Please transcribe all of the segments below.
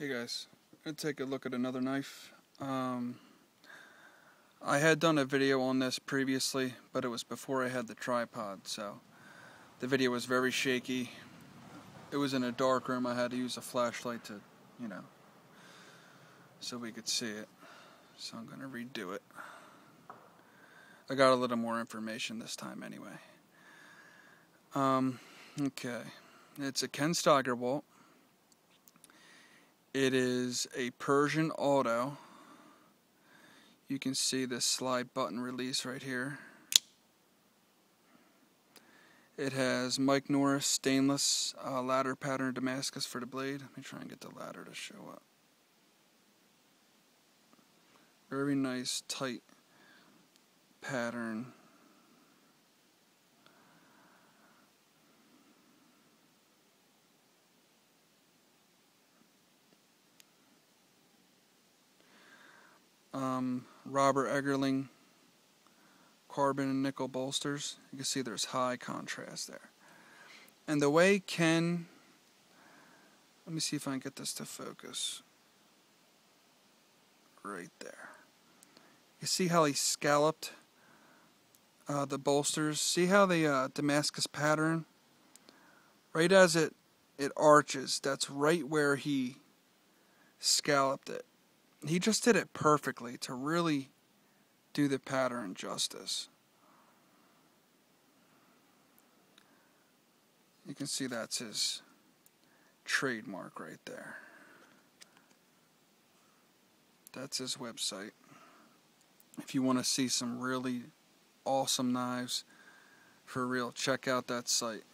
Hey guys, I'm going to take a look at another knife. I had done a video on this previously, but it was before I had the tripod, so the video was very shaky. It was in a dark room. I had to use a flashlight to, so we could see it. So I'm going to redo it. I got a little more information this time anyway. Okay. It's a Ken Steigerwalt. It is a Persian auto. You can see this slide button release right here. It has Mike Norris stainless ladder pattern damascus for the blade. Let me try and get the ladder to show up. Very nice tight pattern. Robert Eggerling carbon and nickel bolsters. You can see there's high contrast there. And the way Ken, let me see if I can get this to focus. Right there. You see how he scalloped the bolsters? See how the damascus pattern, right as it arches, that's right where he scalloped it. He just did it perfectly to really do the pattern justice. You can see that's his trademark right there. That's his website. If you want to see some really awesome knives for real, check out that site.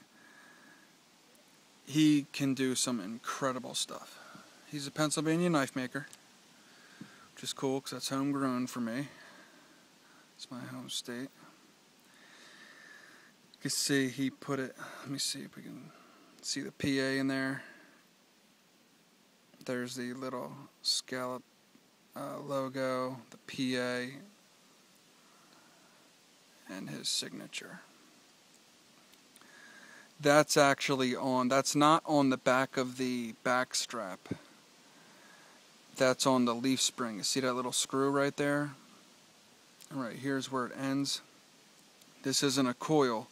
He can do some incredible stuff. He's a Pennsylvania knife maker, which is cool because that's homegrown for me. It's my home state. You can see he put it, let me see if we can see the PA in there. There's the little scallop logo, the PA, and his signature. That's actually that's not on the back of the back strap. That's on the leaf spring. You see that little screw right there? Alright, here's where it ends. This isn't a coil.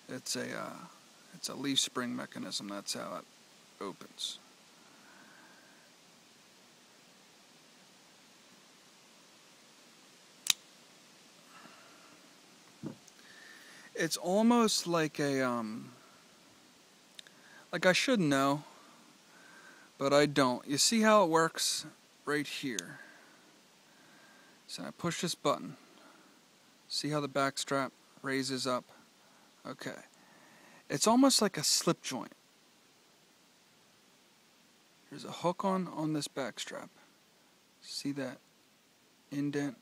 It's a leaf spring mechanism. That's how it opens. It's almost like a like I should know, but I don't. You see how it works right here? So I push this button. See how the back strap raises up? Okay. It's almost like a slip joint. There's a hook on this back strap. See that indent?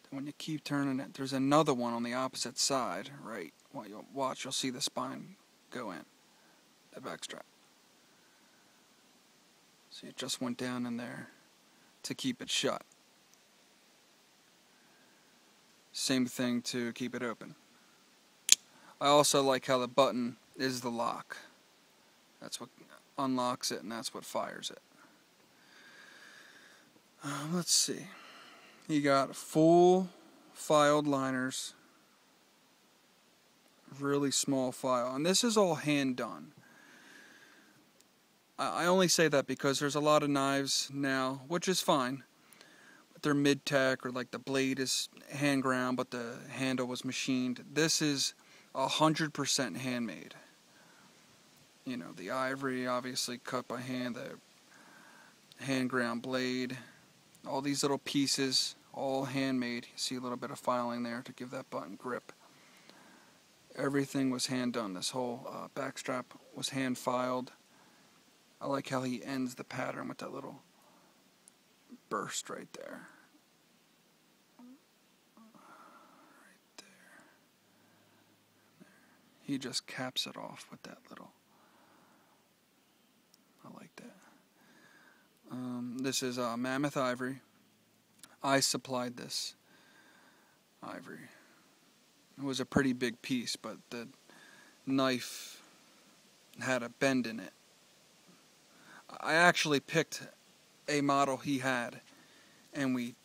Then when you keep turning it, there's another one on the opposite side, right? While you'll watch, you'll see the spine go in. The back strap. See, it just went down in there to keep it shut. Same thing to keep it open. I also like how the button is the lock. That's what unlocks it and that's what fires it. Let's see. You got full filed liners. Really small file. And this is all hand done. I only say that because there's a lot of knives now, which is fine. They're mid-tech, or like the blade is hand ground but the handle was machined. This is 100% handmade. You know, the ivory obviously cut by hand, the hand ground blade, all these little pieces, all handmade. You see a little bit of filing there to give that button grip. Everything was hand done. This whole back strap was hand filed. I like how he ends the pattern with that little burst right there. Right there. He just caps it off with that little. I like that. This is mammoth ivory. I supplied this ivory. It was a pretty big piece, but the knife had a bend in it. I actually picked a model he had, and we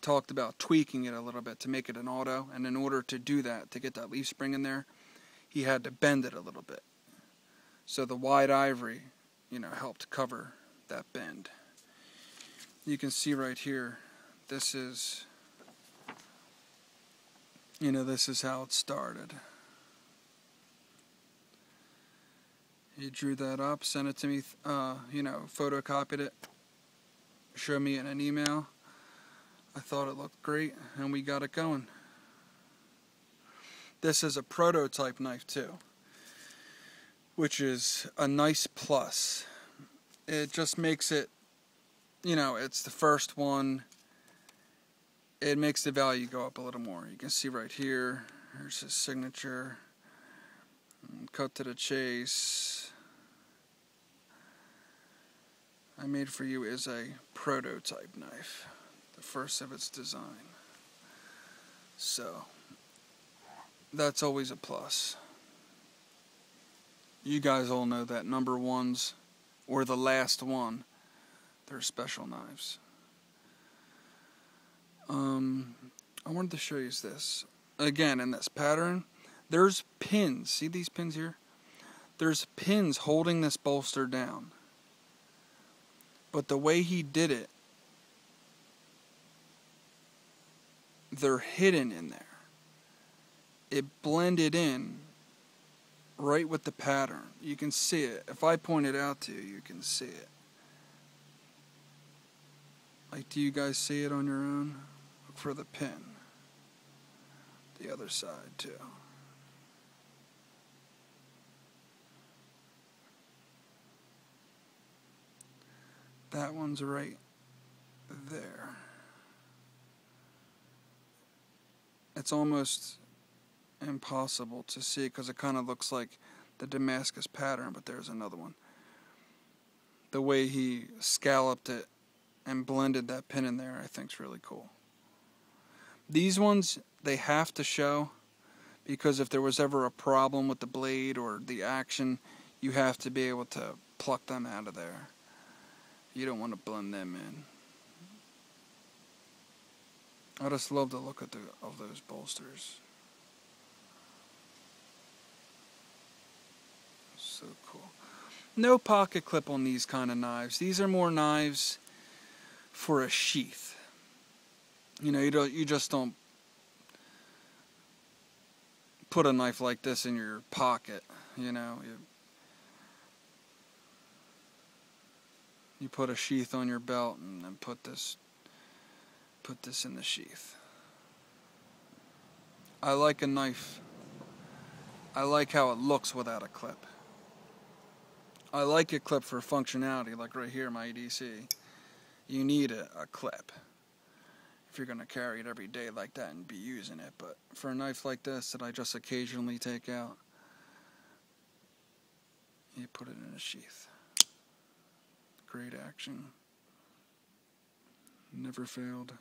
talked about tweaking it a little bit to make it an auto, and in order to do that, to get that leaf spring in there, he had to bend it a little bit. So the wide ivory, helped cover that bend. You can see right here, this is, this is how it started. He drew that up, sent it to me, photocopied it, showed me in an email. I thought it looked great, and we got it going. This is a prototype knife too, which is a nice plus. It just makes it, it's the first one. It makes the value go up a little more. You can see right here, here's his signature. Cut to the chase. I made for you is a prototype knife, the first of its design. So that's always a plus. You guys all know that number ones, or the last one, they're special knives. I wanted to show you this. Again, in this pattern, there's pins. See these pins here? There's pins holding this bolster down. But the way he did it, they're hidden in there. It blended in right with the pattern. You can see it. If I point it out to you, you can see it. Like, do you guys see it on your own? Look for the pin. The other side, too. That one's right there. It's almost impossible to see because it kind of looks like the Damascus pattern, but there's another one. The way he scalloped it and blended that pin in there, I think is really cool. These ones, they have to show because if there was ever a problem with the blade or the action, you have to be able to pluck them out of there. You don't want to blend them in. I just love the look of those bolsters. So cool. No pocket clip on these kind of knives. These are more knives for a sheath. You just don't put a knife like this in your pocket. You put a sheath on your belt and then put this in the sheath. I like a knife. I like how it looks without a clip. I like a clip for functionality, like right here, my EDC. You need a clip if you're going to carry it every day like that and be using it. But for a knife like this that I just occasionally take out, you put it in a sheath. Great action. Never failed.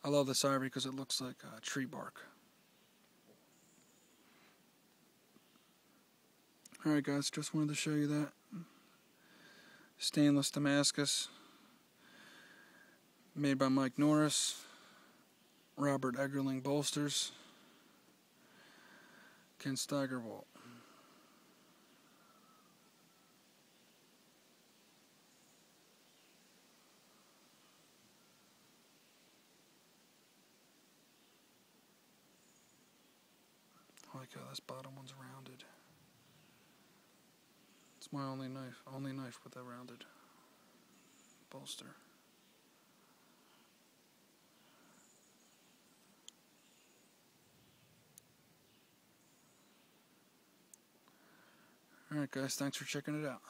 I love this ivory because it looks like tree bark. Alright guys, just wanted to show you that. Stainless Damascus. Made by Mike Norris. Robert Eggerling bolsters. Ken Steigerwalt. I like how this bottom one's rounded. It's my only knife with a rounded bolster. Alright guys, thanks for checking it out.